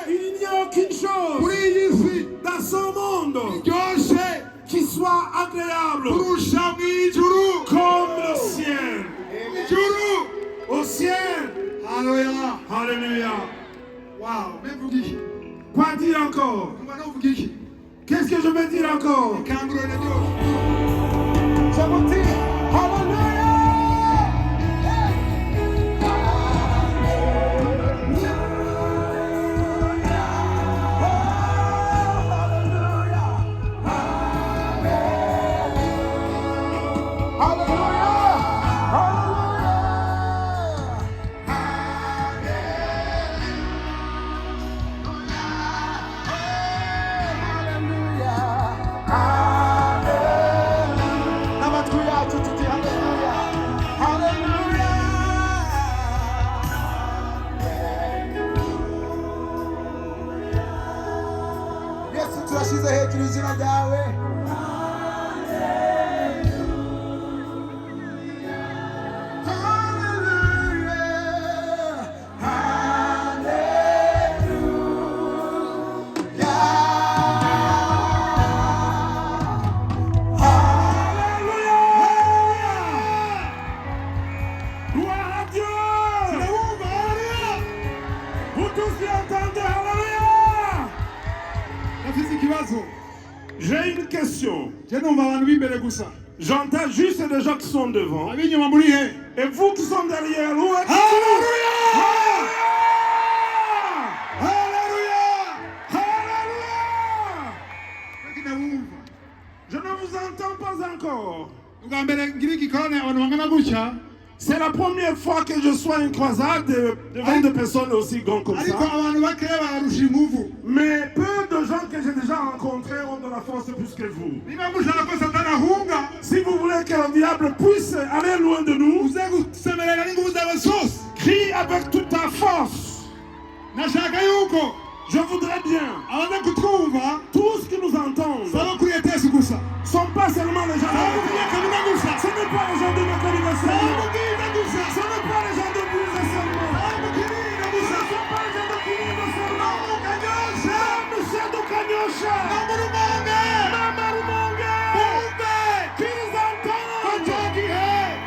Il n'y a aucune chose dans ce monde qui soit agréable comme le ciel. Au ciel. Alléluia. Alléluia. Wow. Quoi dire encore? Qu'est-ce que je vais dire encore? Je vous dis Alléluia. turashize hejuru izina ryawe. J'ai une question. J'entends juste des gens qui sont devant. Et vous qui sont derrière, où êtes-vous? Alléluia! Alléluia! Je ne vous entends pas encore. C'est la première fois que je sois une croisade devant des personnes aussi grandes comme ça. Mais peu de gens que j'ai déjà rencontrés ont de la force plus que vous. Si vous voulez que le diable puisse aller loin de nous, crie avec toute ta force. Je voudrais bien, tous qui nous entendent, ne sont pas seulement les gens de Mécanisation. Ce n'est pas les gens de Mécanisation. Ce n'est pas les gens de Bouze seulement. Ce ne sont pas les gens de Kouine seulement. Monsieur de Kanyosha. Mama Rumonge. Qu'ils entendent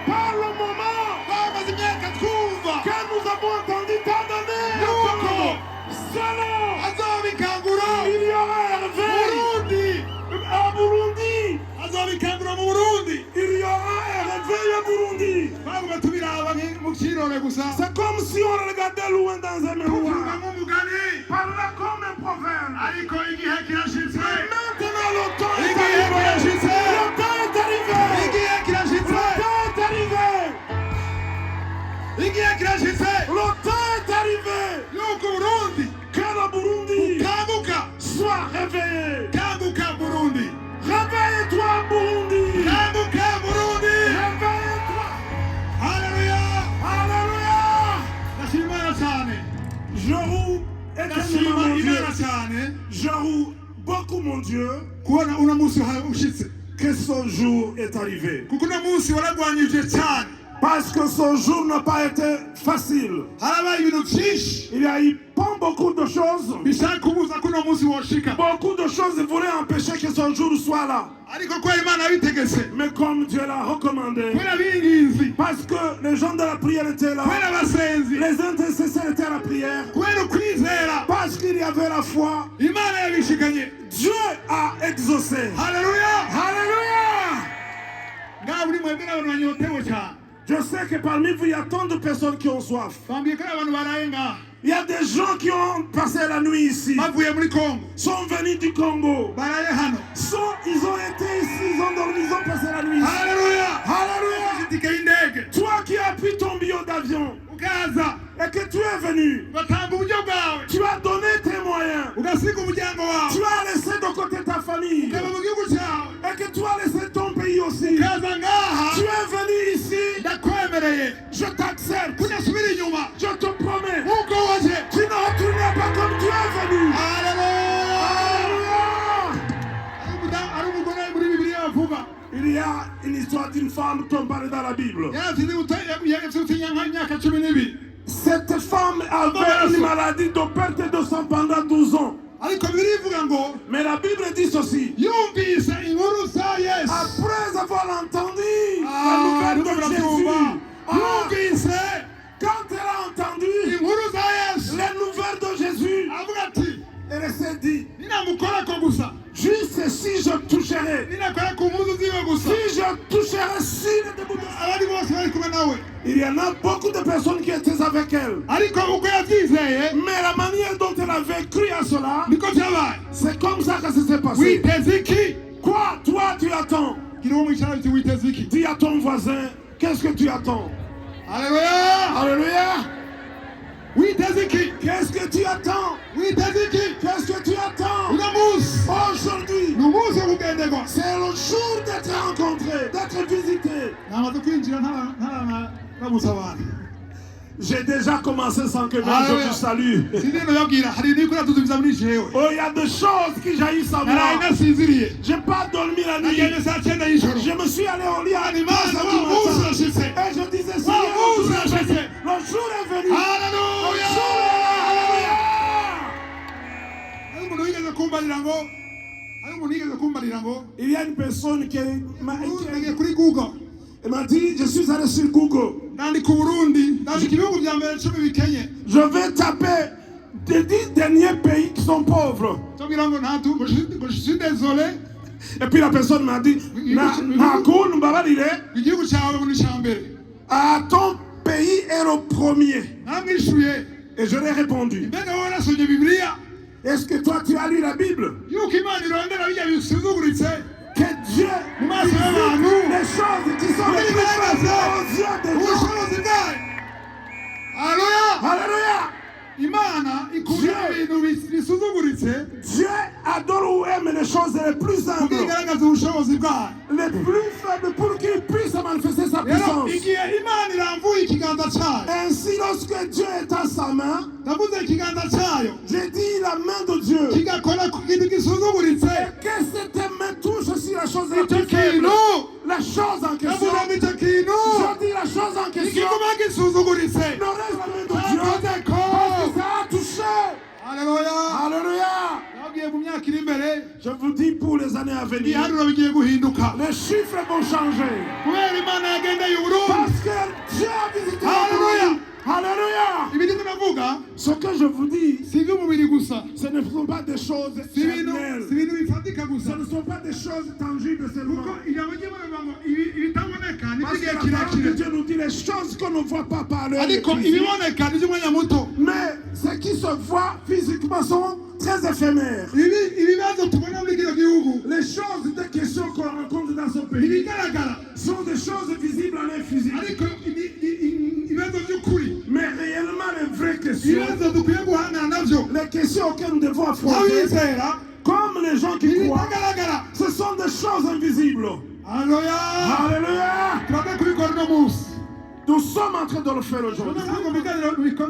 par le moment que nous avons entendu tant d'années. Selon il y aura Hervé à Burundi. Il y aura Hervé à Burundi. C'est comme si on regardait loin dans un miroir. Par là comme un proverbe. Maintenant le temps est arrivé. Le temps est arrivé. Le temps est arrivé. Que le Burundi soit réveillé. Réveille-toi, Burundi. Réveille-toi. Alléluia. Alléluia. Je roue éternellement mon Dieu. Je roue beaucoup mon Dieu que ce jour est arrivé. Parce que ce jour n'a pas été facile. Il y a eu pas beaucoup de choses. Beaucoup de choses voulaient empêcher que ce jour soit là. Mais comme Dieu l'a recommandé, parce que les gens de la prière étaient là, les intercesseurs étaient à la prière, parce qu'il y avait la foi, Dieu a exaucé. Alléluia. Alléluia. Je sais que parmi vous, il y a tant de personnes qui ont soif. Il y a des gens qui ont passé la nuit ici, sont venus du Congo, ils ont été ici, ils ont dormi, ils ont passé la nuit ici. Alléluia. Toi qui as pris ton billet d'avion et que tu es venu, tu as donné tes moyens, tu as laissé de côté ta famille et que tu as laissé ton pays aussi. Tu es venu ici, je t'accepte, je te promets, tu ne retourneras pas comme tu es venu. Alléluia. Il y a une histoire d'une femme tombée dans la Bible. Cette femme avait une maladie de perte de sang pendant 12 ans. ariko birivuga ngo Mais la Bible dit ceci. yumvise inkuru za Yesu Après avoir entendu la nouvelle de Jésus, yumvise quand elle a entendu inkuru za Yesu les nouvelles de Jésus, avuga ati elle s'est dit, ninamukorako gusa juste si je toucherais, ninakora ku mpuzu ziwe gusa si je toucherais sur les débuts de abandi bose bari kumwe nawe il y en a beaucoup de personnes qui étaient avec elle. ariko uko yabyizeye Mais la manière dont elle avait cru à cela, niko byabaye c'est comme ça que ça s'est passé. witeze iki Quoi, toi, tu attends? gira uwo mwicara uti witeze iki Dis à ton voisin, qu'est-ce que tu attends? haleluya Alléluia! witeze iki Qu'est-ce que tu attends? witeze iki Qu'est-ce que tu attends? uno munsi Aujourd'hui, ni umunsi wo kugenderwa c'est le jour d'être rencontré, d'être visité. namaze kwinjira ntaramutsa abantu J'ai déjà commencé sans que même Alléluia. je vous salue. sinino yabwira hari n'ikora tuzubiza muri jewe Oh, il y a des choses qui jaillissent à naraye moi. nasinziriye J'ai pas dormi la nuit. nagende saa cyenda y'ijoro Je me suis allé au lit à Imana 3 heures wa du munsi matin. urashitse Et je disais, wa Seigneur, munsi le jour est venu. urashitse Le jour est venu. Le haleluya jour est là. hari umuntu wigeze kumbarira ngo hari umuntu wigeze kumbarira ngo Il y a une personne qui nagiye kuri google m'a dit, je suis allé sur Google. nandika uburundi nandika ibihugu bya mbere 10 bikenye Je vais taper les 10 derniers pays qui sont pauvres. tubwira ngo ntatu ngo je suis désolé Et puis la personne m'a dit, Nakun Mbabalile, igihugu cyawe ngo ni cya mbere ton pays est le premier. namwishuye Et je lui ai répondu, mbega wowe warasomye bibiliya est-ce que toi tu as lu la Bible? yuko imana irondera bijya bisuzuguritse Que Dieu Mas visite é, Manu. les choses qui sont les plus faibles aux yeux des gens. ubushobozi bwayo haleluya Alléluia! imana ikunda ibintu bisuzuguritse Dieu adore ou aime les choses les plus kugira humbles, igaragaze ubushobozi bwayo les plus faibles pour qu'il puisse manifester sa rero puissance. igihe imana iramvuye ikiganza cyayo Ainsi, lorsque Dieu est à sa main, ndavuze ikiganza cyayo j'ai dit la main de Dieu. kigakora ku kintu gisuzuguritse Que cette main touche aussi la chose la icyo plus faible. kintu La chose en question. ndavuze ngo icyo kintu Je dis la chose en question. ikiguma gisuzuguritse Ne reste la main de Dieu. yakoze ko Parce que ça a touché. haleluya Alléluia. yabwiye mu myaka iri imbere Je vous dis pour les années à venir, ibiharuro bigiye guhinduka les chiffres vont changer. kubera imana yagendeye uburundi Parce que Dieu a visité le Alléluia. monde. Alléluia. ibi ndimo navuga Ce que je vous dis, si iby'umubiri gusa ce ne sont pas des choses si ibintu charnelles. bifatika Ce gusa ne sont pas des choses tangibles seulement. kuko ijambo ry'imana ngo ibitaboneka ni Parce que iby'igihe la parole de kirekire Dieu nous dit les choses qu'on ne voit pas par l'œil. ariko ibiboneka ni iby'umwanya muto Mais ce qui se voit physiquement sont très éphémères. ibibazo tubona muri kino gihugu Les choses, des questions qu'on rencontre dans ce pays ibigaragara sont des choses visibles à l'œil physique. ariko ibibazo by'ukuri Mais réellement, les vraies questions, ibibazo dukwiye guhangana nabyo les questions auxquelles nous devons affronter, abizera comme les gens qui croient, ibitagaragara ce sont des choses invisibles. haleluya Alléluia! turabe kubikora uno munsi Nous sommes en train de le faire aujourd'hui.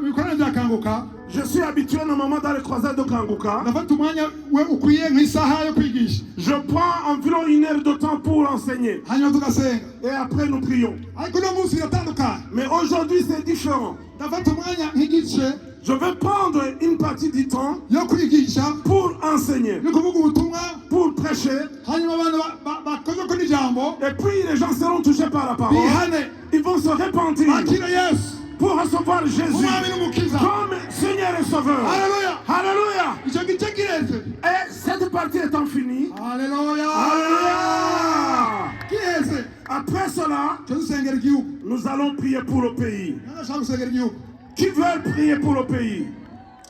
ibikorane bya kanguka Je suis habitué normalement dans les croisades de Kanguka. ndafata umwanya we ukwiye nk'isaha yo kwigisha Je prends environ 1 heure de temps pour enseigner. hanyuma tugasenga Et après, nous prions. ariko uno munsi biratandukanye Mais aujourd'hui, c'est différent. ndafata umwanya nk'igice Je vais prendre une partie du temps yo kwigisha pour enseigner, yo kuvuga ubutumwa pour prêcher. hanyuma abantu bakoze ko n'ijambo Et puis, les gens seront touchés par la parole. bihane Ils vont se repentir bakire yesu pour recevoir Jésus umwami n'umukiza comme Seigneur et Sauveur. haleluya Alléluia! icyo gice kireze Et cette partie étant finie, haleluya Alléluia! kireze Après cela, cyo dusengera igihugu nous allons prier pour le pays. nashaka gusengera igihugu Qui veulent prier pour le pays?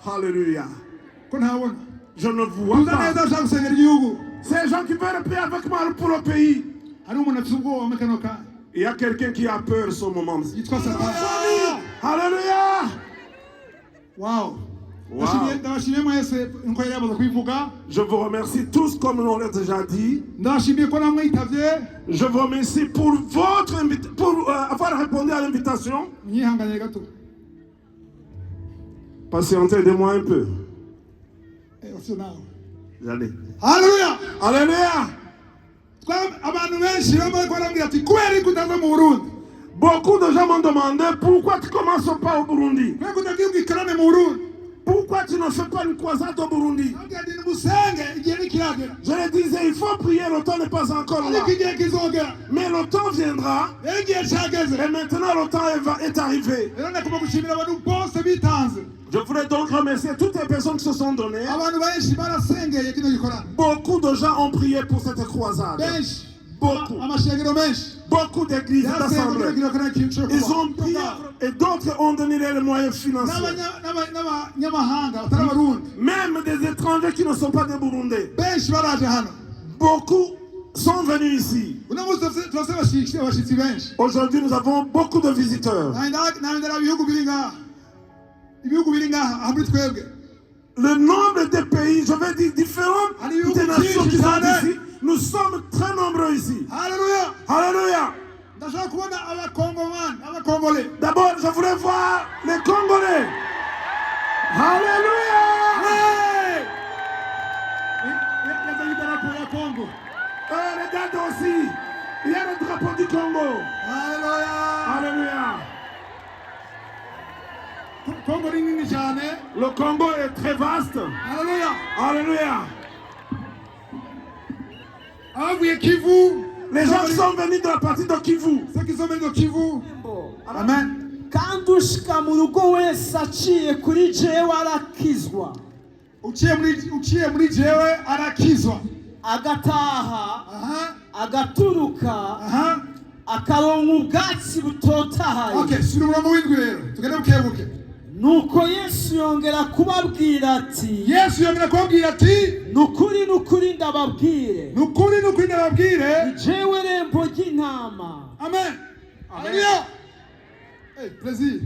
Alléluia! ko ntabona Je ne vois uza pas. neza ashaka gusengera igihugu Ces gens qui veulent prier avec moi pour le pays. hari umuntu afite ubwoba muri kano kanya Il y a quelqu'un qui a peur ce moment-ci. yitwa satani Alléluia! wow Wow. ndabashimiye mwese nko yari yamaze kubivuga Je vous remercie tous comme on l'a déjà dit. ndabashimiye ko namwitabye Je vous remercie pour avoir répondu à l'invitation. mwihanganiye gato Patientez de moi un peu. ose nawe J'allais. haleluya Alléluia! abantu benshi bamwe barambwira ati kubera ko utaza mu burundi Beaucoup de gens m'ont demandé pourquoi tu ne commences pas au Burundi. Pourquoi tu ne fais pas une croisade au Burundi? Je le disais, il faut prier, le temps n'est pas encore là. Mais le temps viendra. Et maintenant le temps est arrivé. Je voudrais donc remercier toutes les personnes qui se sont données. Beaucoup de gens ont prié pour cette croisade. Beaucoup d'églises d'assemblées. Ils ont prié et d'autres ont donné les moyens financiers. Même des étrangers qui ne sont pas des Burundais. Beaucoup sont venus ici. Aujourd'hui, nous avons beaucoup de visiteurs. Le nombre de pays, je vais dire différentes des nations qui sont ici, nous sommes très nombreux ici. Alléluia. Alléluia. D'abord, je voudrais voir les Congolais. Alléluia. Regarde aussi, il y a le drapeau du Congo. Alléluia. Alléluia. Le Congo est très vaste. Alléluia. Alléluia. Les gens qui sont venus de la partie de Kivu. Ceux qui sont venus de Kivu. Amen. Kandi ushika mu rugo wese aciye kuri jewe arakizwa. Uciye muri jewe arakizwa. Agataha. Agaturuka. Akaronka ubwatsi butotahaye. Okay, sura umurongo w'indwi rero. Tugende bukebuke. Nuko Yesu yongera kubabwira ati. Nukuri ndababwire. Ni jewe rembo ry'intama. Amen. Alléluia. Hey, plaisir.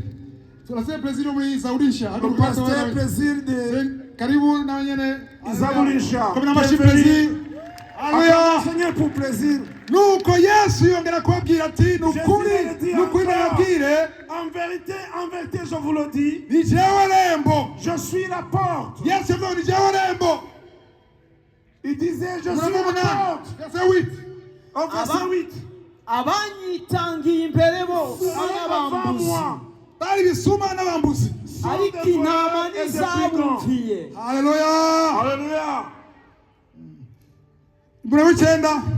Tunasema plaisir muri Zaulisha. Le pasteur plaisir de Karibu na wenyene Zaulisha. Comme na mashi plaisir. Alléluia. Seigneur pour plaisir. Nuko Yesu yongera kubabwira ati nukuri ndababwire. En vérité, je vous le dis. Ni jewe rembo. Je suis la porte. Yesu ni jewe rembo. Il disait je suis la porte. Verset 8. Au verset 8. Abanyitangiye imbere bose n'abambuzi. Bari bisuma n'abambuzi. Ariko intama ntizabumviye. Alléluia. Alléluia.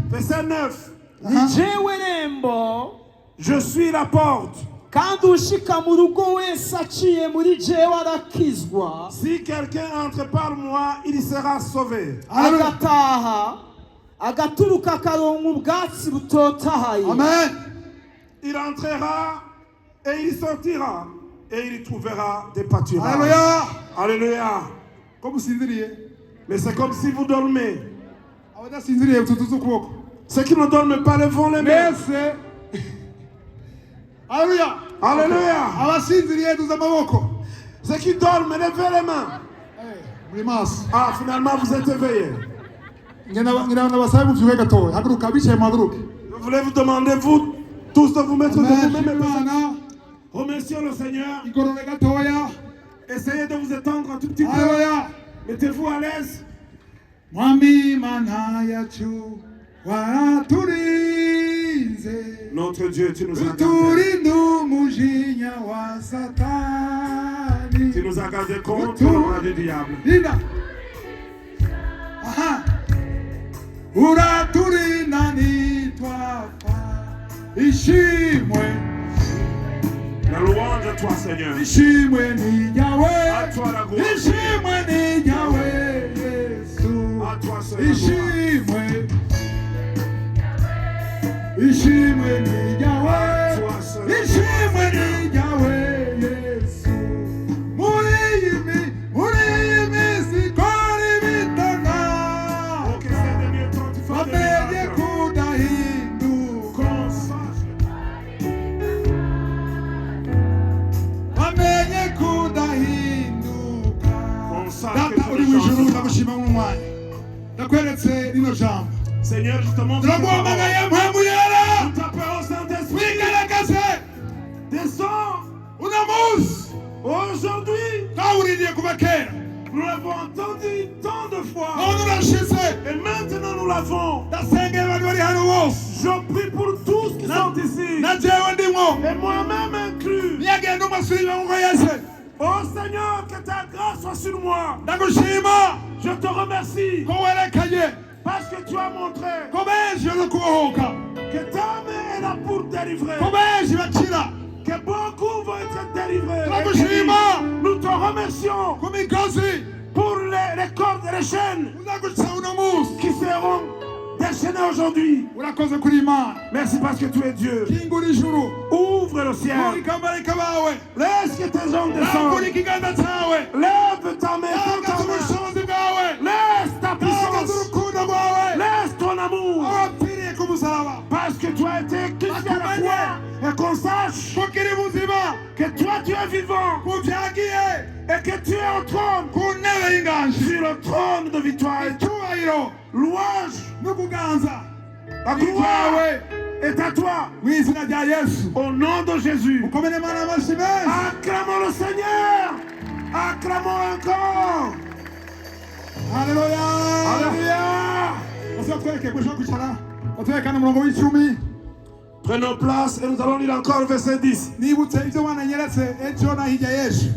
Verset 9. Ni jewe rembo. Je suis la porte. Kandi ushika mu rugo wese aciye muri jewe arakizwa. Si quelqu'un entre par moi, il sera sauvé. Agataha. Agaturuka akaronka ubwatsi butotahaye. Amen. Il entrera et il sortira et il trouvera des pâturages. Alléluia. Alléluia. Comme sinziriye. Mais c'est comme si vous dormez. Abadasinziriye tutuzu ukuboko. Ceux qui ne dorment pas levons les mains. Alléluia. Alléluia. Abasinziriye tuza amaboko. Ceux qui dorment, levez les mains. Ah, finalement vous êtes éveillés. Je voulais vous demander, vous tous, de vous mettre debout. Remercions le Seigneur. Essayez de vous étendre un tout petit peu. Mettez-vous à l'aise. Notre Dieu, tu nous as gardés. Tu nous as gardés contre le roi du diable. Uraturinda nitwafa ishimwe. La louange à toi, Seigneur. Ishimwe ni Yahweh. À toi la gloire. Ishimwe ni Yahweh Yesu. À toi seul la gloire. Ishimwe ni Yahweh. Toi seul. Ishimwe ni Yahweh Yesu. Muri sikori bitanga. Wamenye kudahinduka. Wamenye kudahinduka. Data uri mu ijuru ndagushima mu mwanya. Ndakweretse rino jambo. Seigneur, je te montre. Turaguhamagaye mpamvu yera. Nous t'appelons Saint-Esprit. Wigaragaze. Descends. Uno munsi. Aujourd'hui. Twawuririye kuva kera. Nous l'avons entendu tant de fois. Onurashize. Et maintenant nous l'avons. Dasenge abantu bari hano bose. Je prie pour tous qui sont ici. Na jewe ndimo. Et moi-même inclus. Niyagenda umusubira ngo yese. Oh Seigneur, que ta grâce soit sur moi. Ndagushima. Je te remercie. Ko werekanye. Parce que tu as montré Ko benshi bakubohoka. que ta main est là pour délivrer. Ko benshi bakira. Que beaucoup vont être délivrés. Ndagushima. Nous te remercions Ku migozi. pour les cordes et les chaînes Uzagutsa uno munsi. qui seront déchaînées aujourd'hui. Urakoze kuri Imana. Merci parce que tu es Dieu. Kingura ijuru. Ouvre le ciel. Murika amarayika bawe. Laisse que tes anges descendent. Rambura ikiganza cyawe. Lève ta main, tends Garagaza ta main. ubushobozi bwawe. Laisse ta Garagaza puissance. urukundo rwawe. Laisse ton amour. Abapfiriye ku musaraba. Parce que tu as été crucifié à la croix. Et qu'on sache Ko kiri buzima. que toi tu es vivant. Ku byagiye. Et que tu es au trône. Ku ntebe y'inganji. Sur le trône de victoire. Icyubahiro Louange. n'ukuganza. La gloire est à toi. Mu izina rya Yesu. Au nom de Jésus. Mukomere Imana amashyi menshi. Acclamons le Seigneur. Acclamons encore. Haleluya. Alléluia. Ose batwereke ko ushobora kwicara. Batwerekane umurongo w'icumi. Prenons place et nous allons lire encore le verset 10. Nibutse ibyo Imana yanyeretse ejo na hirya y'ejo.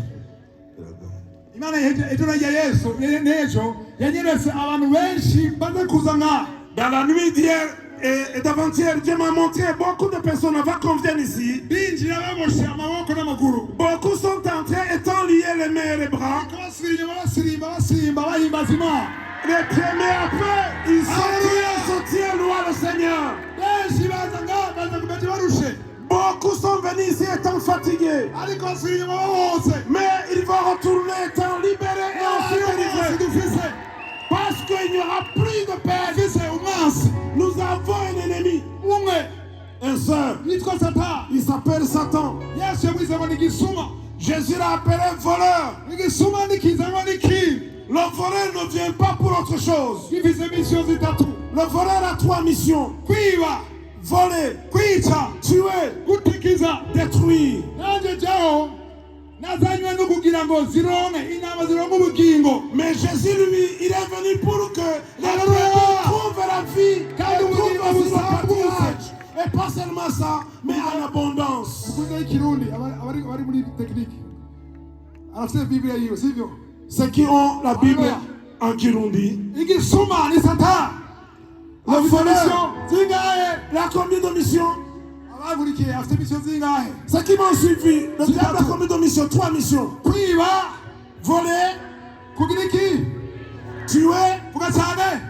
Imana ejo na hirya y'ejo n'ejo yanyeretse abantu benshi baze kuza nka. Dans la nuit d'hier et d'avant-hier, Dieu m'a montré beaucoup de personnes avant qu'on vienne ici. Binjira baboshe amaboko n'amaguru. Beaucoup sont entrés étant liés les mains et les bras. Basubira inyuma basirimba basimba bahimbaza Imana. Les premiers après, ils sortirent, louant le Seigneur. Benshi baza nga baza kubaje barushe. Beaucoup sont venus ici étant fatigués. Ariko basubira inyuma bose. Mais ils vont retourner étant libérés et ensuite délivrés. Dufise. Parce qu'il n'y aura plus de paix. Dufise umwansi. Nous avons un ennemi, Umwe. un seul. Yitwa Satani. Il s'appelle Satan. Yesu yamwise ngo ni igisuma. Jésus l'a appelé voleur. Igisuma ni kiza ngo ni ki. Le voleur ne vient pas pour autre chose. Gifise mission zitatu. Le voleur a 3 missions. Kwiba. Voler, Kwica. tuer, Gutikiza. détruire. Nanje jaho. Nazanywe no kugira ngo zironke inama zironke ubugingo. Mais Jésus, lui, il est venu pour que les Alléluia. peuples trouvent la vie, Car et nous trouvent vivons aussi le sans partage. Et pas seulement ça, mais en abondance. Mukunzi w'ikirundi abari muri tekinike. Arafite Biblia yiwe sivyo? Ceux qui ont la Bible Alléluia. en Kirundi, Igisuma ni Satani. le Afite voleur, mission zingahe? il a combien de missions? Abagurikiye afite mission zingahe? Ceux qui m'ont suivi, le diable a combien de missions? 3 missions. Kwiba. Voler, Kugira iki? tuer, Vuga cyane.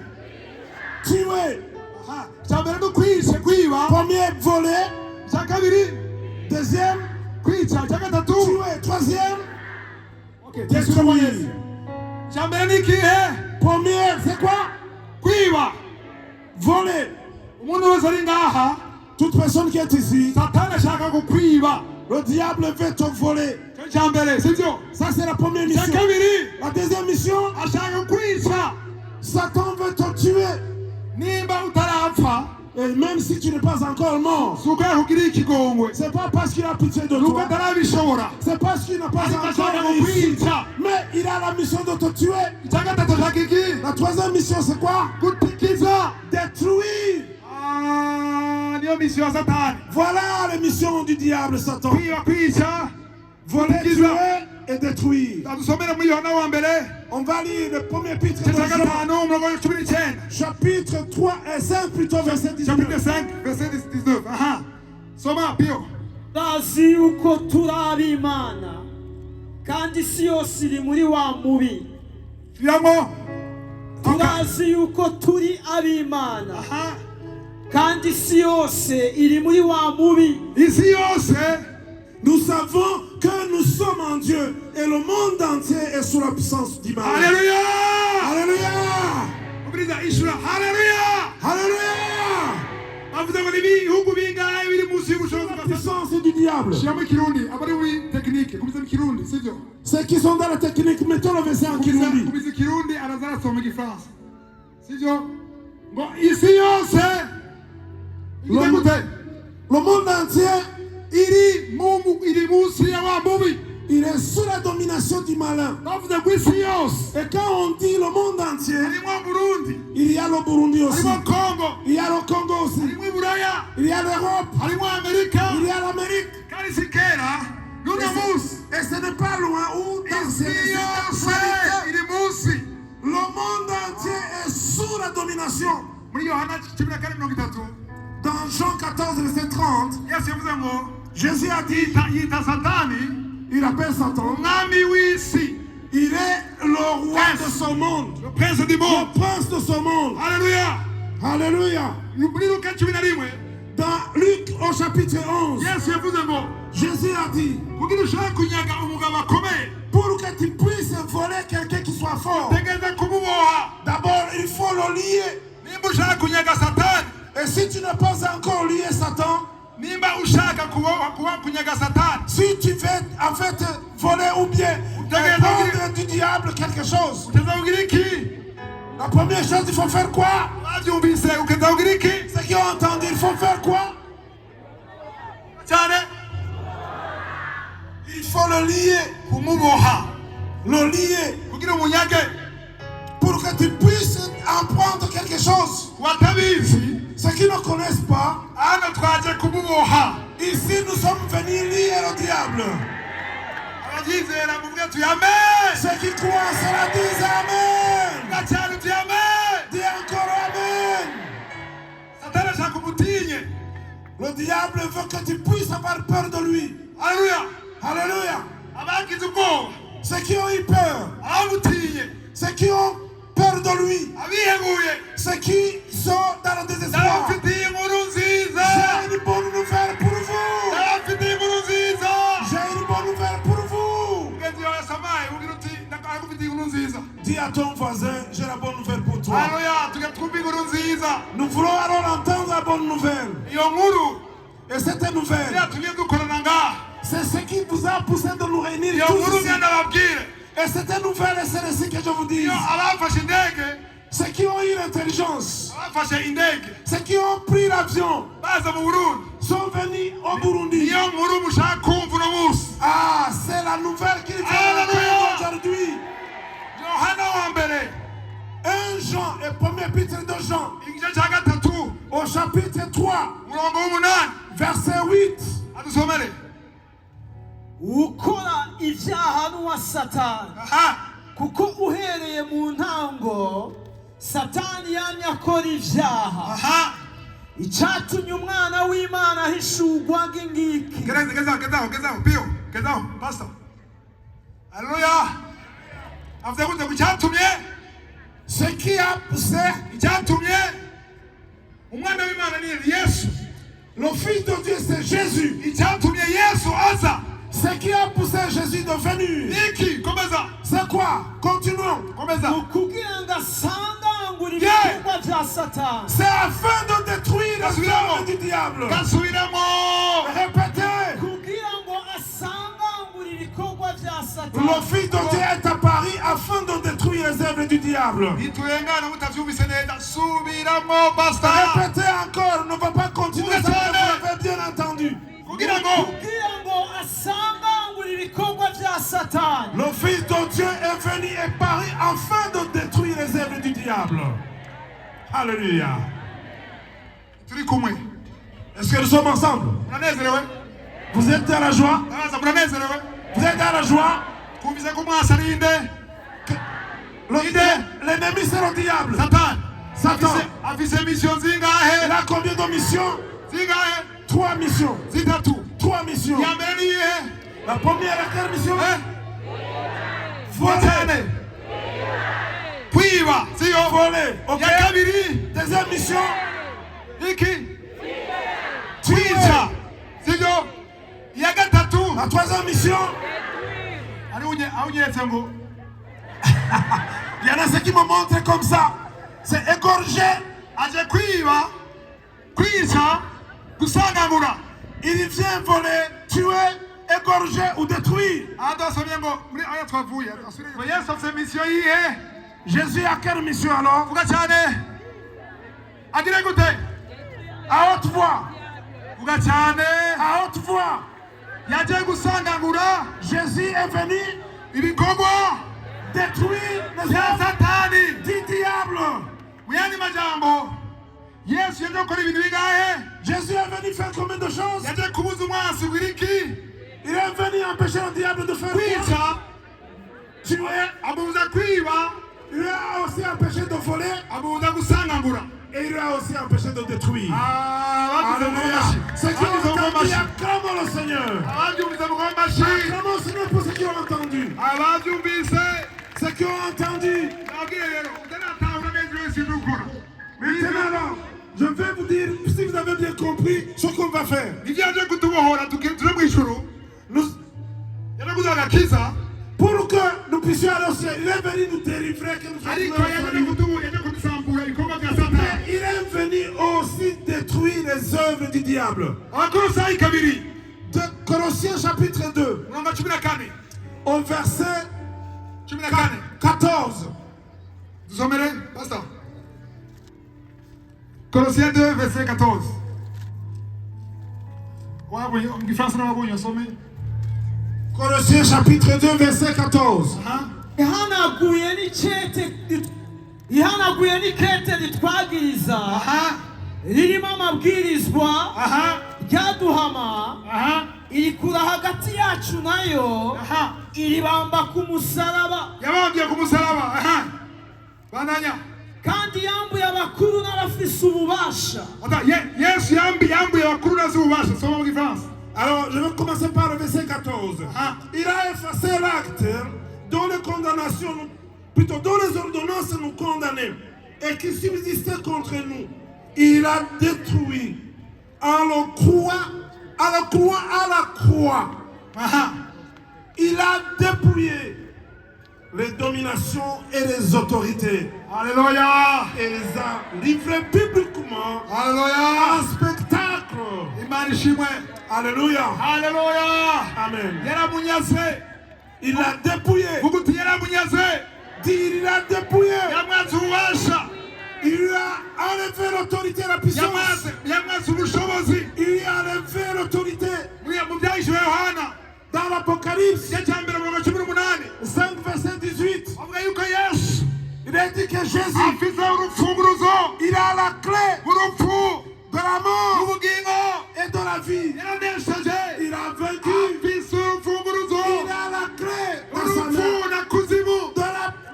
tuer. Aha. Cyambere no kwiba. Premier, voler. Cya kabiri Deuxième, kwica. Cya gatatu tuer. Troisième, okay. détruire. Cyambere ni ikihe? Première, c'est quoi? Kwiba. Voler. Umuntu wese ari ngaha Toute personne qui est ici, Satani ashaka kukwiba. le diable veut te voler. Cyo cyambere sivyo? Ça, c'est la première Cya mission. kabiri La deuxième mission, ashaka kwica. Satan veut te tuer. Nimba utarapfa Et même si tu n'es pas encore mort, suko yakugiriye ikigongwe. c'est pas parce qu'il a pitié de Nuko toi. atarabishobora. C'est parce qu'il n'a pas Ariko encore ashaka réussi. kukwica. Mais il a la mission de te tuer. Icya gatatu ashaka iki? La troisième mission, c'est quoi? Gutikiza. Détruire. Niyo mission ya Satani. Voilà les missions du diable, Satan. Kwiba, kwica. Voler, Gutikiza. tuer et détruire. Dusomere muri Yohana wa mbere. On va lire le premier chapitre de Igice cya Jean, gatanu umurongo wa 19. chapitre 3 et 5, plutôt verset Chapitre 19. 5 verset 19. Aha. Soma pio. Turazi yuko turi ab'Imana kandi isi yose iri muri wa mubi. Firamo. Turazi yuko turi ab'Imana Aha. kandi isi yose iri muri wa mubi. Isi yose Nous savons que nous sommes en Dieu et le monde entier est sous la puissance du mal. Haleluya. Alléluia! Ubiriza ishura. Haleluya. Alléluia! Avuze ngo ibihugu bingahe biri munsi y'ubushobozi La bwa Satani. puissance du diable. Shiramo ikirundi abari muri tekinike kubiza mu kirundi sivyo? Ceux qui sont dans la technique, mettons le verset en Kirundi. Kubiza ikirundi araza arasoma igifaransa sivyo? Ngo isi yose igize gute? Le monde entier iri munsi ya wa mubi. il est sous la domination du malin. bavuze ngo isi yose Et quand on dit le monde entier, harimo Burundi, il y a le Burundi aussi. harimo Congo, Il y a le Congo aussi. harimo Buraya, Il y a l'Europe. harimo Amerika. Il y a l'Amérique. Kandi si kera n'uno munsi Et ce n'est pas loin où dans isi yose iri munsi. le monde entier est sous la domination. Muri Yohana 14:30 Dans Jean 14, verset 30, Yesu yavuze ngo Jésus a dit, yita Satani il appelle Satan, umwami w'isi, il est le roi de ce monde, le prince du monde. le prince de ce monde. Haleluya. Alléluia. Muri Luka 11 Dans Luc au chapitre 11, Yesu yavuze ngo Jésus a dit, kugira ushaka kunyaga umugabo akomeye pour que tu puisses voler quelqu'un qui soit fort, tegereza kumuboha. d'abord il faut le lier. Nimba ushaka kunyaga Satani, Et si tu n'as pas encore lié Satan, nimba ushaka kunyaga Satani, si tu veux en fait voler ou bien prendre du diable quelque chose, uteza kugira iki? la première chose, il faut faire quoi? Wabyumvise ukeza kugira iki? Ceux qui ont entendu, il faut faire quoi? Cyane Il faut le lier, kumuboha le lier, kugira umunyage. pour que tu puisses en prendre quelque chose. Watabizi Ceux qui ne connaissent pas, hano twaje kumuboha. ici nous sommes venus lier le diable. Ababyizera muvuge tuti amen. Ceux qui croient, cela disent Amen. Gacyane uti amen. Dis encore Amen. Satani ashaka umutinye. Le diable veut que tu puisses avoir peur de lui. Haleluya. Alléluia. Abagize ubwoba Ceux qui ont eu peur, abamutinye, ceux qui ont peur de lui, abiheguye, ceux qui sont dans le désespoir. ndabafitiye inkuru nziza. J'ai une bonne nouvelle pour vous. Ndabafitiye inkuru nziza. J'ai une bonne nouvelle pour vous. Mugenzi wawe Samayi ugira uti ndakufitiye inkuru nziza. Dis à ton voisin, j'ai la bonne nouvelle pour toi. Haleluya. Tujya twumva inkuru nziza. Nous voulons alors entendre la bonne nouvelle. Iyo nkuru Et cette nouvelle, yatumye dukorana ngaha. c'est ce qui vous a poussé de nous réunir Iyo tous nkuru ici. ngenda babwire. Et cette nouvelle, c'est celle-ci que je vous dis. Iyo abafashe indege, Ceux qui ont eu l'intelligence, abafashe indege ceux qui ont pris l'avion, baza mu Burundi. sont venus au Burundi. Iyo nkuru mushaka kumva uno munsi. Ah, c'est la nouvelle qu'il vient Alléluia. aujourd'hui. Yohana wa mbere 1 Jean et premier épître de Jean, igice cya gatatu au chapitre 3, umurongo w'umunani verset 8. adusomere. ukora ibyaha n'uwa satani Aha. kuko uhereye mu ntango satani yamye akora ibyaha Aha. icyatumye umwana w'imana ahishurwa ng'ingiki Gezaho, Pio. Gezaho, Pastor. Haleluya. Avuze gute ku cyatumye? Ce qui a poussé Icyatumye umwana w'Imana ni Yesu. le Fils de Dieu, c'est Jésus. Icyatumye Yesu aza. Ce qui a poussé Jésus de venir, Niki, komeza. c'est quoi? Continuons. Komeza. kugira ngo asangangure Yeah. ibikorwa bya satani C'est afin de détruire les Gasubiramo. œuvres du diable. Gasubiramo. Répétez. kugira ngo asangangure ibikorwa bya satani Le Fils de Dieu est apparu afin de détruire les œuvres du diable. Nituyengana mutavyumvise neza. Subiramo, Pastor. Répétez encore, ne va pas continuer ça, vous l'avez bien entendu. Kugira ngo kugira ngo asangangure ibikorwa bya satani Le Fils de Dieu est venu et paru afin de détruire les œuvres du diable. Alléluia. turi kumwe. Est-ce que nous sommes ensemble? Muranezerewe? Vous êtes dans la joie? Ndabaza muranezerewe? Vous êtes dans la joie? Twumvise ko mwasa ari inde? L'ennemi c'est le diable. Satani. Satan. Afise mission Il zingahe? a combien de missions? Zingahe? 3 missions. Zitatu. 3 missions. Ya mbere ni iyihe? La première, quelle mission? Voler. Voler. Kwiba. Siyo. Voler. Ok. Ya kabiri. Deuxième mission? Iki. Tuer. Kwica. Siyo. Ya gatatu. La troisième mission? Awunyeretse ngo. Il y en a ceux qui me montrent comme ça. C'est égorger. Aje kwiba. Kwica. Gusangangura. Il vient voler, tuer, égorger ou détruire. Adasomye ngo muri aya twavuye. Ngo Yesu afise mission yihe? Jésus a quelle mission alors? Vuga cyane. Agire gute? À haute voix. Vuga cyane. À haute voix. yaje gusangangura Jésus est venu ibikorwa détruire les bya œuvres Satani. du diable. Mu yandi majambo, Yesu yaje gukora ibintu bigahe? Jésus est venu faire combien de choses? Yaje kubuza umwasi wiriki Il est venu empêcher le diable de faire quoi? kwica, Tuer. amubuza kwiba, Il a aussi empêché de voler amubuza gusangangura. et il a aussi empêché de détruire. Alléluia. Ceux qui ont entendu, acclamons le Seigneur. Ababyumvise mugomba amashyi. Acclamons le Seigneur pour ceux qui ont entendu. Ababyumvise Ceux qui ont entendu. nabwiye rero utanatahura neza wese ibyo ukora. Maintenant, je vais vous dire, si vous avez bien compris ce qu'on va faire. Ibyo yaje kutubohora tuje mu ijuru, Nous, yaje kuduha agakiza, pour que nous puissions aller au ciel, il est venu nous délivrer, que nous ariko soyons yaje kudusambura ibikorwa bya Satani. mais il est venu aussi détruire les œuvres du diable. Abakolosayi kabiri De Colossiens chapitre 2, umurongo 14 au verset 14 14. dusomere pastor. Colossiens 2 verset 14. Wabonye mu Gifaransa n'ababonye usome. Colossiens chapitre 2, verset 14. ihanaguye n'ikete ritwagiriza ririmo amabwirizwa ryaduhama irikura hagati yacu nayo iribamba ku musaraba Yabambye ku musaraba. Bananya. kandi yambuye abakuru n'abafise ububasha. Yesu yambuye abakuru n'abubasha. Soma mu Gifaransa. Alors, je vais commencer par le verset 14. Il a effacé l'acte dont les condamnations, plutôt dont les ordonnances nous condamnaient et qui subsistaient contre nous. Il a détruit à la croix. Il a dépouillé les dominations et les autorités. Alléluia. Et les a livrés publiquement Alléluia. en spectacle. Imani shimwe. Alléluia. Alléluia. Amen. Yaramunyaze. Il a dépouillé. Vuguti yaramunyaze. Dire, il a dépouillé. Yamwaze ububasha. Il lui a enlevé l'autorité et la puissance. Yamwaze ubushobozi. Il lui a enlevé l'autorité. Mu byahishwe Yohana. Dans l'Apocalypse Igice cya mbere mirongo cumi n'umunani. 5, verset 18. Avuga yuko Yesu Il a dit que Jésus, afite urufunguruzo il a la clé rw'urupfu de la mort n'ubugingo. et de la vie. Yaranesheje. Il a vaincu. Afise urufunguruzo Il a la clé dans sa main rw'urupfu na kuzimu.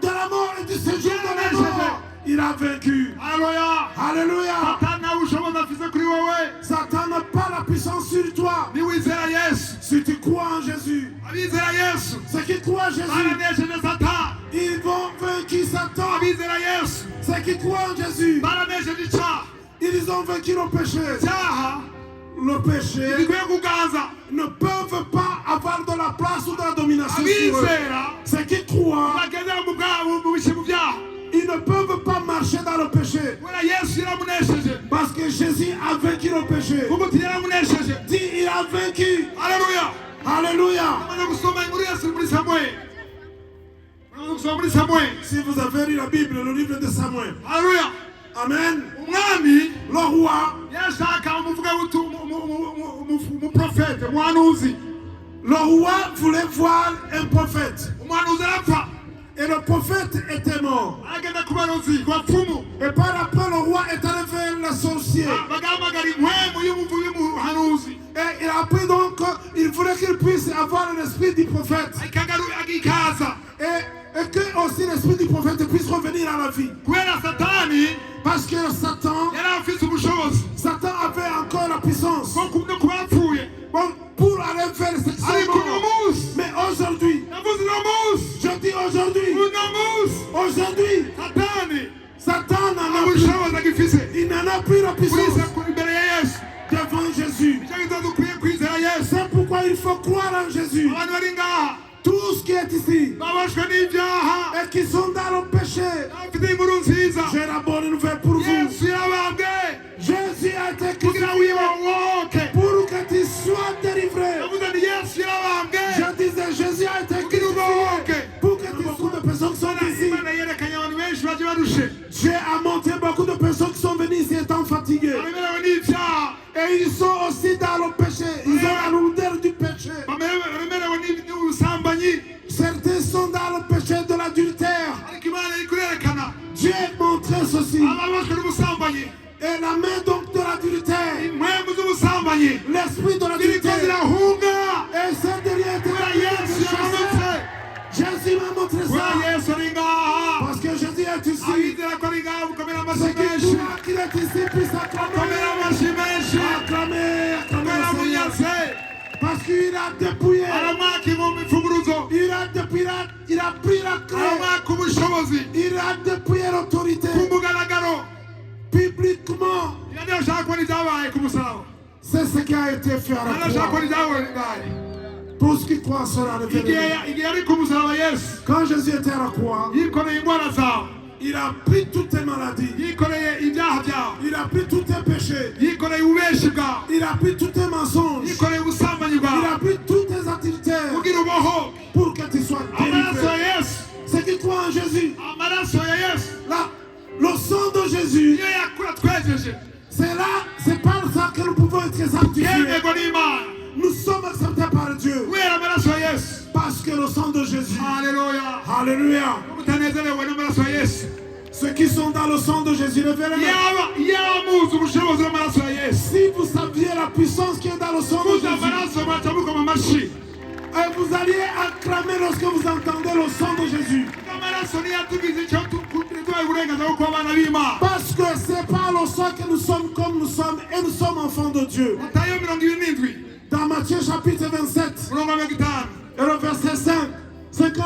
de la mort et du séjour de la mort. Il a vaincu. Alléluia. Alléluia. Satani nta bushobozi afise kuri wowe. Satan n'a pas la puissance sur toi. Niwizera Yesu. Si tu crois en Jésus, Abizera Yesu ceux qui croient en Jésus, baranesheje Satani. ils vont vaincre Satan. Abizera Yesu Ceux qui croient en Jésus, baranesheje icyaha. ils ont vaincu le péché. Icyaha Le péché gikwiye kuganza. ne peuvent pas avoir de la place ou de la domination sur eux. Abizera Ceux qui croient, bagendera mu byaha. ils ne peuvent pas marcher dans le péché. Kubera Yesu yaramunesheje. Parce que Jésus a vaincu le péché. Vuguti yaramunesheje. Dis, il a vaincu. Alléluia. Alléluia. Amaze gusoma inkuru Yesu muri Samuel. Amaze gusoma muri Samuel. Si vous avez lu la Bible, le livre de Samuel. Alléluia. Amen. Umwami Le roi, yashaka umuprofete, umuhanuzi. le roi voulait voir un prophète. Umuhanuzi arapfa. Et le prophète était mort. Aragenda ku barozi, ku bapfumu. Et par après, le roi est allé vers les sorciers. Bagahamagara inkwemu y'umuhanuzi. Et il a pris donc, il voulait qu'il puisse avoir l'esprit du prophète. Ikaza. Et que aussi l'esprit du prophète puisse revenir à la vie. Kubera Satani Parce que Satan yari afise ubushobozi avait encore la puissance. bwo no ku bapfuye. Bon, pour aller vers les Ariko uno munsi, Mais aujourd'hui, navuze uno munsi, je dis aujourd'hui, uno munsi, aujourd'hui, Satani Satan n'en nta a plus. bushobozi agifise. Il n'en a plus la puissance Kwizera imbere ya Yesu. devant Jésus. Nicyo gituma dukwiye kwizera Yesu. C'est pourquoi il faut croire en Jésus. Abantu bari ngaha Tous qui est ici babashwe n'ibyaha et qui sont dans le péché, bafite inkuru nziza. j'ai la bonne nouvelle pour vous. Yesu yarabambwe Jésus a été kugira crucifié wibohoke. pour que tu sois délivré. Yavuze ni Yesu yarabambwe Je disais, Jésus a été kugira crucifié ubohoke. pour que tu sois de personnes qui sont ici. Imana yerekanye abantu benshi baje barushe. Dieu a montré beaucoup de personnes qui sont venues ici étant fatiguées. Baremerewe n'ibyaha. Et ils sont aussi dans le péché. Ils ont la lourdeur du péché. Certains sont dans le péché de l'adultère. ariko imana iri kurerekana Dieu montrait ceci. ababajwe n'ubusambanyi Et la main donc de l'adultère, impwemu z'ubusambanyi l'esprit de ziriko l'adultère, zirahunga et c'est derrière kubera yesu yamanutse Jésus m'a montré kubera ça. yesu ari ngaha Parce que Jésus est ici. abizera ko ari ngaha bukomera amashyi C'est qui menshi croit qu'il est ici puisse bukomera acclamer. amashyi menshi Acclamer, acclamer kubera le Seigneur. munyase Parce qu'il a dépouillé. aramwaka imfunguruzo Il a dépouillé, il a pris la clé. aramwaka ubushobozi Il a dépouillé l'autorité ku mugaragaro publiquement. iradiyo ashaka kubona ibyabaye ku musaraba C'est ce qui a été fait à iradiyo la ashaka croix. kubona ibyabaye Tous qui croient cela ne viennent. igihe ari ku musaraba yesu Quand Jésus était à la croix, yikoreye indwara zawe il a pris toutes tes maladies. yikoreye ibyaha byawe Il a pris tous tes péchés. yikoreye ububeshi bwawe Il a pris tous tes mensonges. yikoreye ubusambanyi Il bwawe a pris tous tes adultères kugira uboho pour que tu sois amaraso délivré. ya yesu Ceux qui croient en Jésus, amaraso ya yesu là, le sang de Jésus, niyo yakura twejeje c'est là, c'est par ça que nous pouvons être sanctifiés. yemego n'imana Nous sommes acceptés par Dieu kubera amaraso ya yesu parce que le sang de Jésus. haleluya Alléluia. mutanezerewe n'amaraso ya yesu Ceux qui sont dans le sang de Jésus, levez les mains. yaba muzi ubushobozi bw'amaraso ya yesu Si vous saviez la puissance qui est dans le sang de muzi Jésus, amaraso mwaca mukoma amashyi et vous alliez acclamer lorsque vous entendez le sang de Jésus. amaraso niyo atugize icyo tuduhaye uburenganzira bwo kuba abana b'imana Parce que c'est par le sang que nous sommes comme nous sommes et nous sommes enfants de Dieu. matayo 27 Dans Matthieu chapitre 27 murongo wa 5 et le verset 5, 50.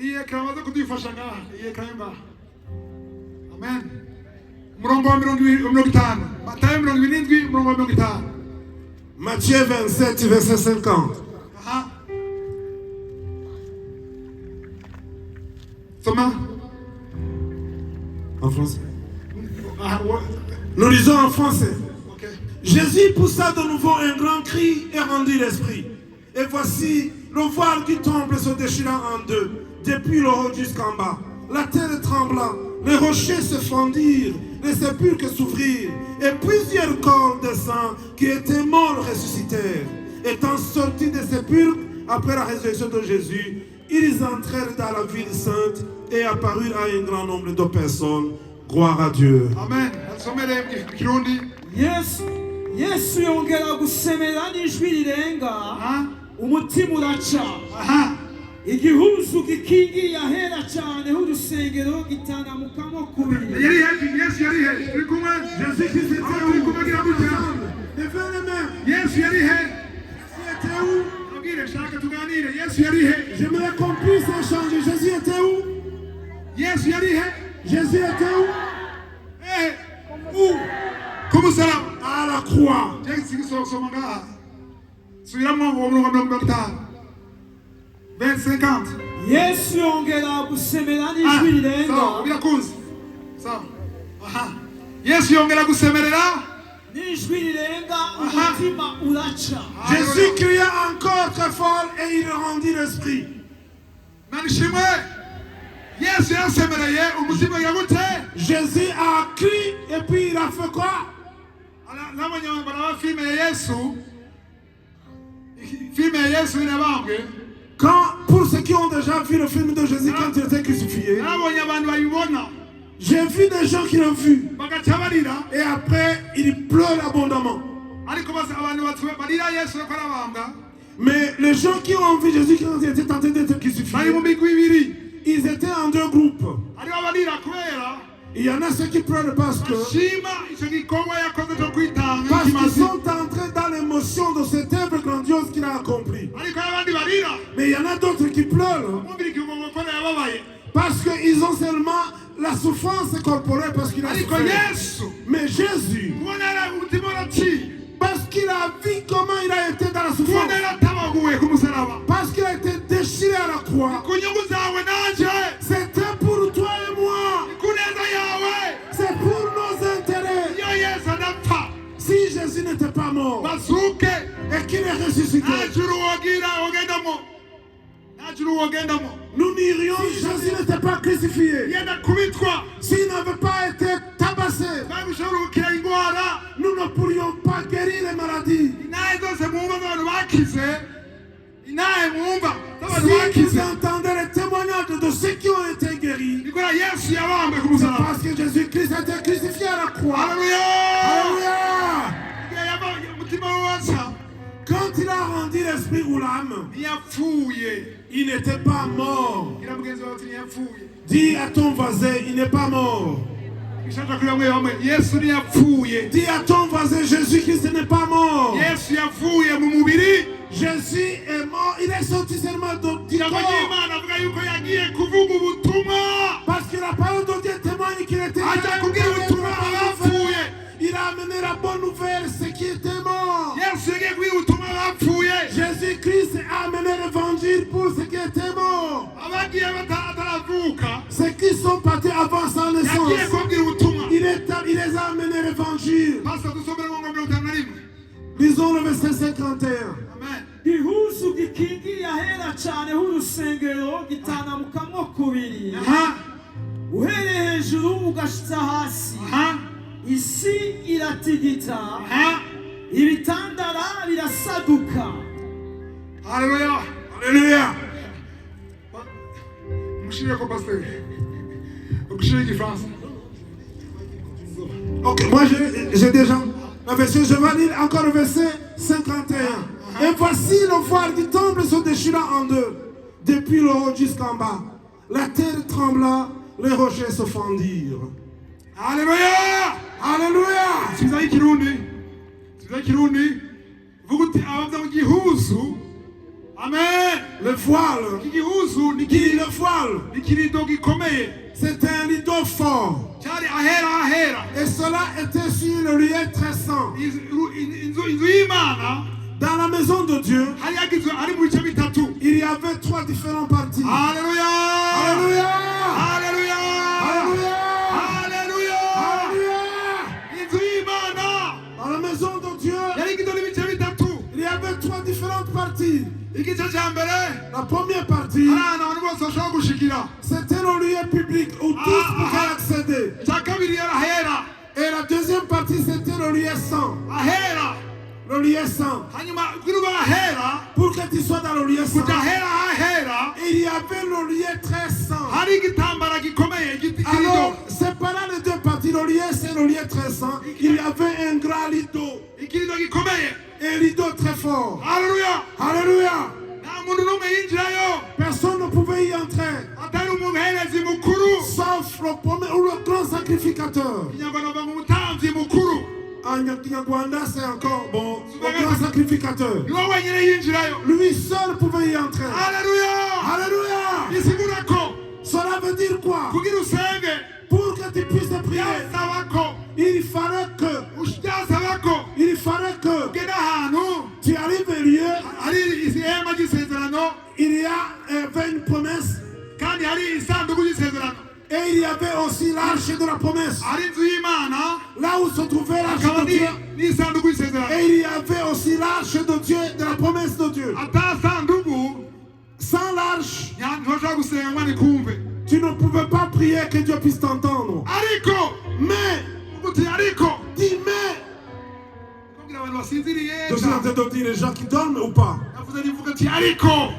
iyi ekara baze kudufasha ngaha iyi ekara yo ngaha amen umurongo wa 50 matayo 27 umurongo wa 50 Matthieu 27, verset 50. aha soma En français. aha Nous lisons en français. ok Jésus poussa de nouveau un grand cri et rendit l'esprit. Et voici le voile du temple se déchirant en deux, depuis le haut jusqu'en bas. La terre trembla, les rochers se fendirent, les sépulcres s'ouvrirent, et plusieurs corps de sang qui étaient morts ressuscitèrent. Étant sortis des sépulcres après la résurrection de Jésus, ils entrèrent dans la ville sainte et apparurent à un grand nombre de personnes. Gloire à Dieu. amen asomere ikirundi yesu yongera gusemera n'ijwi rirenga aha umutima uraca aha igihuzu gikingiye ahera cyane h'urusengero gitanamukamo kubiri yari hehe yesu yari hehe turi kumwe Jésus qui s'était aho turi kumwe gira gutya Levez les mains. yesu yari hehe Jésus était où? abwire shaka tuganire yesu yari hehe J'aimerais qu'on puisse échanger. Jésus était où? yesu yari hehe Jésus était où? où ku musaraba À la croix. soma ngaha subiramo uwo murongo wa 50 verse 50 yesu yongera gusemera n'ijwi rirenga sawa birakunze sawa aha yesu yongera gusemerera n'ijwi rirenga umutima uraca Jésus cria encore très fort et il rendit l'esprit. nanishimwe yesu yasemereye umutima yagute Jésus a crié et puis il a fait quoi? n'abanyarwanda baraba filime ya yesu filime ya yesu irabambwe Quand, pour ceux qui ont déjà vu le film de Jésus quand il était crucifié, nabonye abantu bayibona j'ai vu des gens qui l'ont vu bagaca barira et après ils pleurent abondamment. ariko bose abantu barira yesu ko arabambwa Mais les gens qui ont vu Jésus quand il était en train d'être bari crucifié, mu migwi ibiri ils étaient en deux groupes. hariho abarira kubera Il y en a ceux qui pleurent parce bashima icyo gikorwa yakoze cyo kwitanga qu'ils ikimazi sont entrés dans l'émotion de cette œuvre grandiose qu'il a accomplie. ariko abandi barira Mais il y en a d'autres qui pleurent bumvira ikigongo ko yababaye parce qu'ils ont seulement la souffrance corporelle parce qu'il a ariko souffert. yesu Mais Jésus, kubona yari umutima uraciye parce qu'il a vu comment il a été dans la kubona souffrance, yari atabaguwe ku musaraba parce qu'il a été déchiré à la croix, ku nyungu zawe nanje c'était pour toi et moi, ku neza yawe c'est pour nos intérêts. iyo yesu adapfa Si Jésus n'était pas mort basuke et qu'il est ressuscité, nta juru wogira wogendamo nta juru wogendamo nous n'irions, si Jésus n'était pas crucifié, yenda kubitwa s'il n'avait pas été tabassé, bagushobora gukira indwara nous ne pourrions pas guérir les maladies. inaye zose mwumva z'abantu bakize inaye mwumva z'abantu vous entendez les témoignages de ceux qui ont été guéris, c'est parce que Jésus-Christ a été crucifié à la croix. Alléluia. Quand il a rendu l'esprit ou l'âme, il n'était pas mort. Dis à ton voisin, il n'est pas mort. Dis à ton voisin, Jésus-Christ n'est pas mort. Jésus est mort, il est sorti seulement du corps. Parce que la parole de Dieu témoigne qu'il était mort. Il a amené la bonne nouvelle, ce qui était mort. Jésus-Christ a amené l'évangile pour ceux qui étaient morts. Ceux qui sont partis avant sa naissance. Il les a amené l'évangile. Lisons le verset 51. ihuzu gikingiye ahera cyane h'urusengero gitanamukamo kubiri uhereye hejuru ugashitsa hasi isi iratigita ibitandara birasaduka. Alléluia. Alléluia. Ok, moi j'ai déjà la version, je vais lire encore le verset 51. Et voici le voile du temple se déchira en deux, depuis le haut jusqu'en bas. La terre trembla, les rochers se fendirent. Alléluia! Alléluia! Amen! Le voile, le voile, c'était un rideau fort. Et cela était sur le lieu très saint. Dans la maison de Dieu, il y avait trois différentes parties. Alléluia! Alléluia! Alléluia! Alléluia! Alléluia! Dans la maison de Dieu, il y avait trois différentes parties. La première partie, c'était le lieu public où tous pouvaient accéder. Et la deuxième partie, c'était le lieu saint. Le lieu saint. Pour que tu sois dans le lieu saint, il y avait le lieu très saint. Alors, séparant les deux parties, le lieu c'est le lieu très saint. Il y avait un grand rideau. Un rideau très fort. Alléluia. Alléluia. Personne ne pouvait y entrer. Sauf le premier ou le grand sacrificateur. En Kinyarwanda, c'est encore bon. Le grand sacrificateur. Lui seul pouvait y entrer. Alléluia. Alléluia. Cela veut dire quoi? Pour que tu puisses prier, il fallait que tu arrives au lieu. Il y avait une promesse. Et il y avait aussi l'arche de la promesse. Là où se trouvait l'arche de Dieu. Et il y avait aussi l'arche de Dieu, de la promesse de Dieu. Sans l'arche, tu ne pouvais pas prier que Dieu puisse t'entendre. Mais, dis mais. Je suis en train de dire les gens qui dorment ou pas.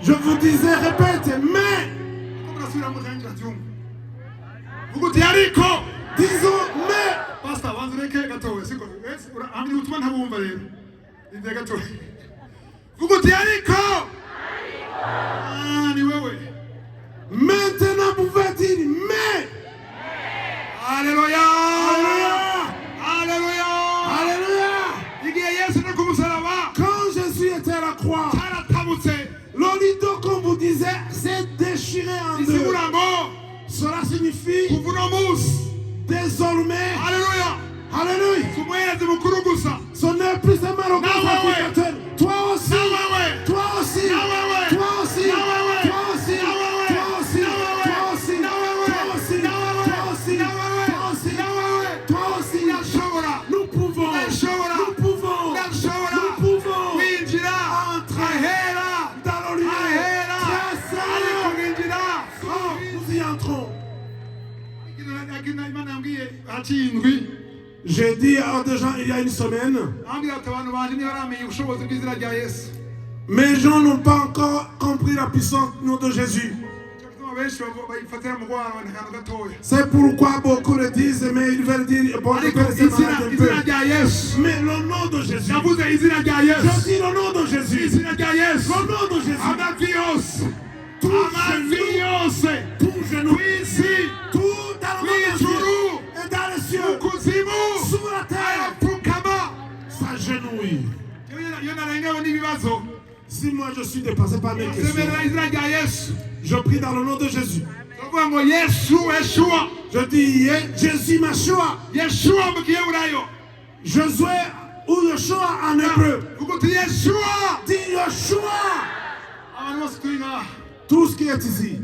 Je vous disais, répète, mais. Disons, mais. Maintenant, vous pouvez dire, mais. Alléluia. Alléluia. Alléluia. Quand Jésus était à la croix, le rideau, comme vous disiez, s'est déchiré en deux. Cela signifie désormais, alléluia, alléluia, ce n'est plus seulement le grand sacrificateur. Toi aussi, toi aussi, toi aussi, toi aussi, toi aussi, toi aussi, toi aussi, toi aussi, nous pouvons entrer dans le lieu très saint. Nous y entrons. J'ai dit à des gens il y a une semaine, Mais les gens n'ont pas encore compris la puissance du nom de Jésus. C'est pourquoi beaucoup le disent, mais ils veulent dire, bon, ils veulent se malade un peu. Mais le nom de Jésus. Je dis le nom de Jésus. Le nom de Jésus. Tout genou, tout dans le monde entier, et dans les cieux, sous la terre, s'agenouille. Si moi je suis dépassé par mes questions, je prie dans le nom de Jésus. Je dis Jésus Machua. Josué ou Yeshua en hébreu. Dis Yeshua. Tout ce qui est ici,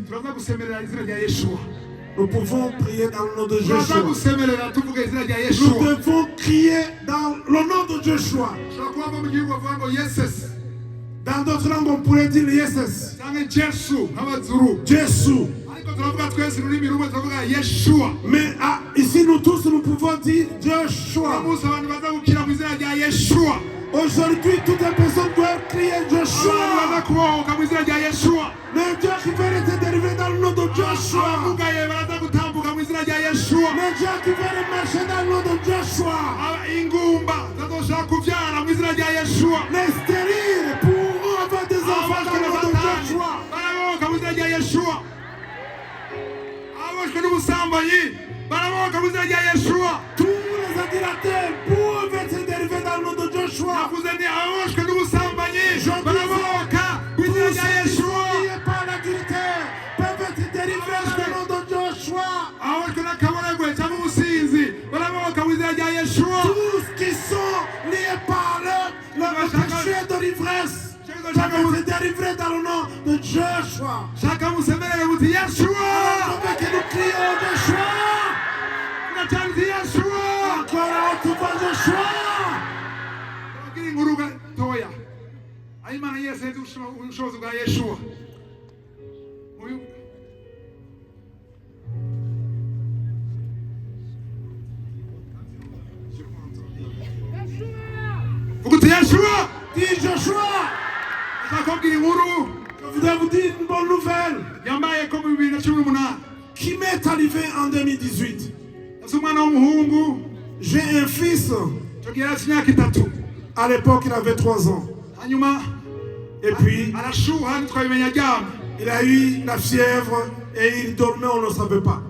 nous pouvons prier dans le nom de Joshua. Nous devons crier dans le nom de Joshua. Dans d'autres langues, on pourrait dire Yeses. Jésus. Mais ici, nous tous, nous pouvons dire Joshua. Aujourd'hui, toute personne doit crier Joshua. Le Dieu qui veut te dériver dans le nom de Joshua. Le Dieu qui veut marcher dans le nom de Joshua. Les stériles pourront avoir des enfants dans le nom de Joshua. Tous les adilateurs peuvent se dériver dans le nom de Joshua. Je disais, tous ceux qui sont par l'adultère peuvent être délivrés dans le nom de Joshua. Tous qui sont liés par le péché de l'ivresse peuvent être délivrés dans le nom de Joshua. Alors, je veux que nous crions Joshua. Encore tu vas Joshua. Dis Joshua. Je voudrais vous dire une bonne nouvelle qui m'est arrivée en 2018. J'ai un fils. À l'époque, il avait 3 ans. Et puis, il a eu la fièvre et il dormait, on ne le savait pas.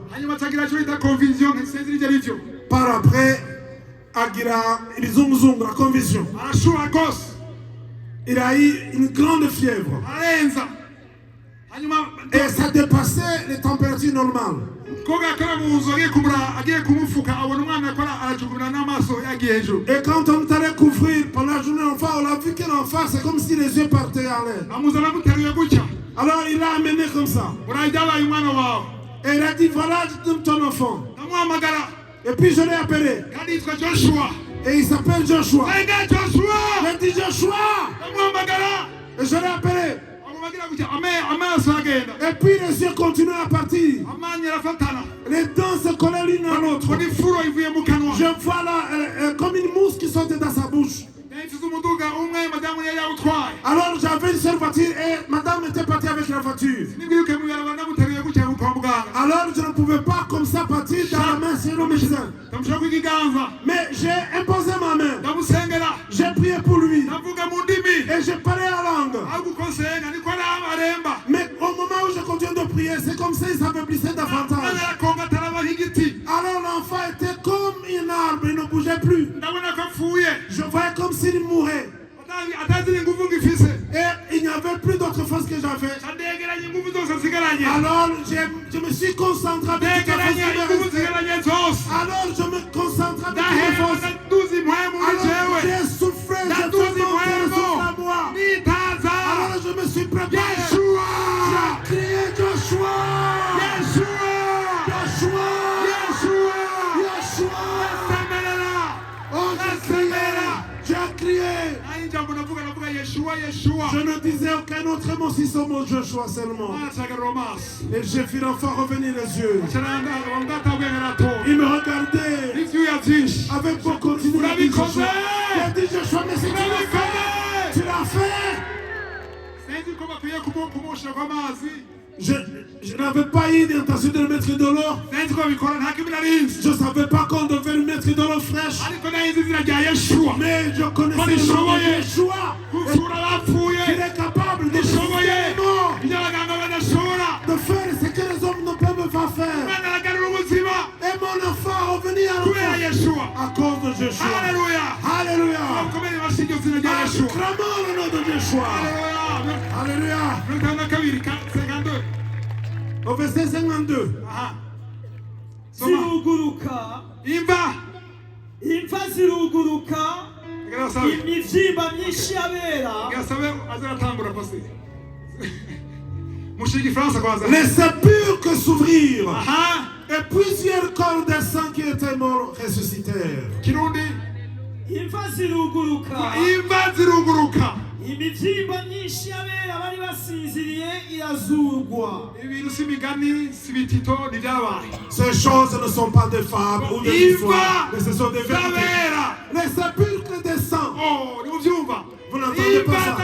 Par après, la confusion. Il a eu une grande fièvre. Et ça dépassait les températures normales. Et quand on est allé couvrir pendant la journée l'enfant, on a vu que l'enfant, c'est comme si les yeux partaient en l'air. Alors il l'a amené comme ça. Et il a dit, voilà ton enfant. Et puis je l'ai appelé. Et il s'appelle Joshua. Il a dit Joshua. Et je l'ai appelé. Et puis les yeux continuent à partir. Les dents se collaient l'une à l'autre. Je vois là comme une mousse qui sortait dans sa bouche. Alors j'avais une seule voiture et madame était partie avec la voiture. Alors je ne pouvais pas comme ça partir dans la main sur le médecin. Mais j'ai imposé ma main. J'ai prié pour lui. Et j'ai parlé en langue. Mais au moment où je continue de prier, c'est comme ça il s'affaiblissait davantage. Alors l'enfant était comme un arbre, il ne bougeait plus. Je voyais comme s'il mourait. Et il n'y avait plus d'autre force que j'avais. Alors je me suis concentré avec toute la force. Alors je me concentre avec toute la force. Alors j'ai soufflé, j'ai fait monter le souffle à moi. Alors je me suis préparé. J'ai crié Joshua. Joshua. J'ai crié. Je ne disais aucun autre mot si ce mot Joshua seulement. Et j'ai vu l'enfant revenir les yeux. Il me regardait avec beaucoup de continuité. Il a dit Joshua, mais si tu l'as fait, Je n'avais pas eu l'intention de le mettre de l'eau. Je ne savais pas qu'on devait le mettre de l'eau fraîche. Mais je connaissais le nom de Yeshua. Il est capable de sauver les morts, de faire ce que les hommes ne peuvent pas faire. Et mon enfant revenir à l'enfant à cause de Yeshua. Alléluia. Acclamons le nom de Yeshua. Alléluia. Au verset 52. ziruguruka imva ziruguruka imivyimba myinshi y'abera Les sépulcres s'ouvrirent et plusieurs corps des saints qui étaient morts ressuscitèrent. imva ziruguruka imivyimba myinshi y'abera bari basinziriye irazurwa. Ces choses ne sont pas des fables ou des histoires, mais ce sont des vérités. Les sépulcres des saints. Vous n'entendez pas ça?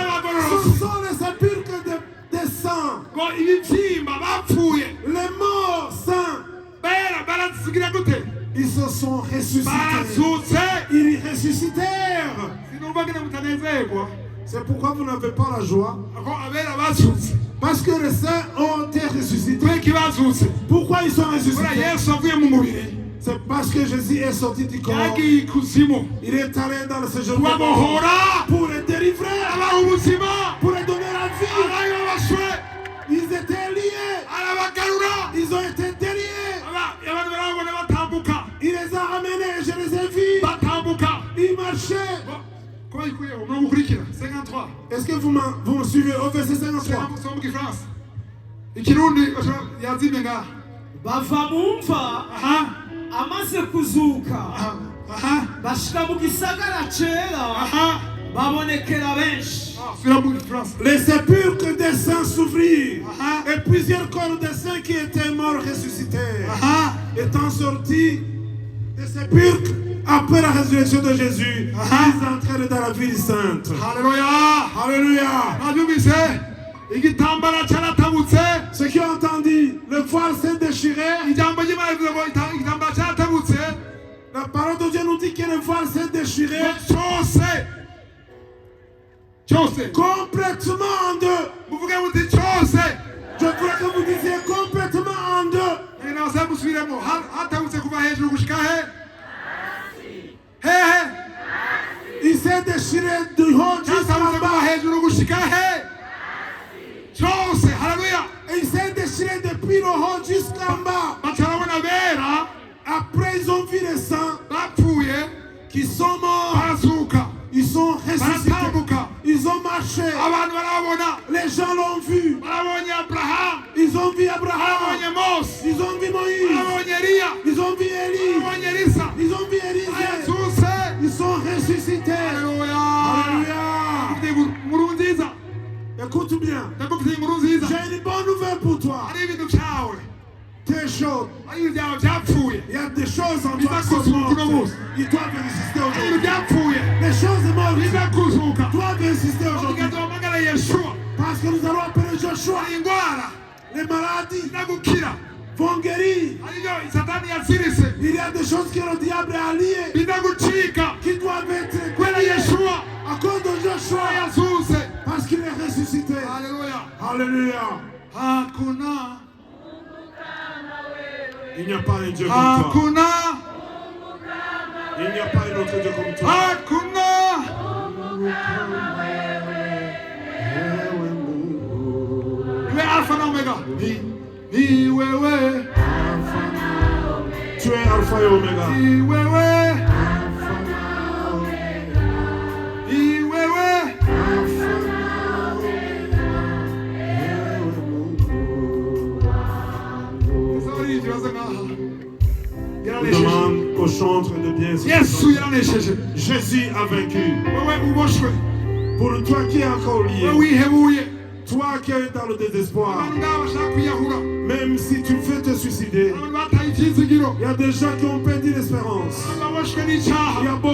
Ce sont les sépulcres des saints. Les morts saints. Ils se sont ressuscités. Ils ressuscitèrent. C'est pourquoi vous n'avez pas la joie. Parce que les saints ont été ressuscités. Pourquoi ils sont ressuscités? C'est parce que Jésus est sorti du corps. Il est allé dans le séjour de mort pour les délivrer, pour les donner la vie. Ils étaient liés. Ils ont été déliés. Il les a ramenés, je les ai vus. Ils marchaient. Est-ce que vous me suivez au verset 53? bava mu mva amaze kuzuka bashika mu gisagara cera babonekera benshi. Les sépulcres des saints s'ouvrirent et plusieurs corps des saints qui étaient morts ressuscitèrent. Étant sortis des sépulcres après la résurrection de Jésus, ils entrèrent dans la ville sainte. Alléluia. Ceux qui ont entendu, le voile s'est déchiré. La parole de Dieu nous dit que le voile s'est déchiré complètement en deux. Je voudrais que vous disiez complètement en deux. Il s'est déchiré du haut jusqu'en bas. Et il s'est déchiré depuis le haut jusqu'en bas. Après ils ont vu les saints qui sont morts. Ils sont ressuscités. Ils ont marché. Les gens l'ont vu. Ils ont vu Abraham. Ils ont vu Moïse. Ils ont vu Élie. Ils ont vu Élisée. Ils sont ressuscités. Alléluia. Écoute bien. J'ai une bonne nouvelle pour toi. Tes choses. Il y a des choses en toi qui sont mortes. Ils doivent résister aujourd'hui. Les choses mortes doivent résister aujourd'hui. Parce que nous allons appeler Joshua. Les maladies vont guérir. Il y a des choses que le diable a liées qui doivent être guéries à cause de Joshua. Parce qu'il est ressuscité. Alléluia. Il n'y a pas un Dieu comme toi. Il n'y a pas un autre Dieu comme toi. Tu es Alpha et Omega. Tu es Alpha et Omega. On demande au chantre de bien se Jésus a vaincu. Pour toi qui es encore lié, toi qui es dans le désespoir, même si tu veux te suicider, il y a des gens qui ont perdu l'espérance. Il y a beaucoup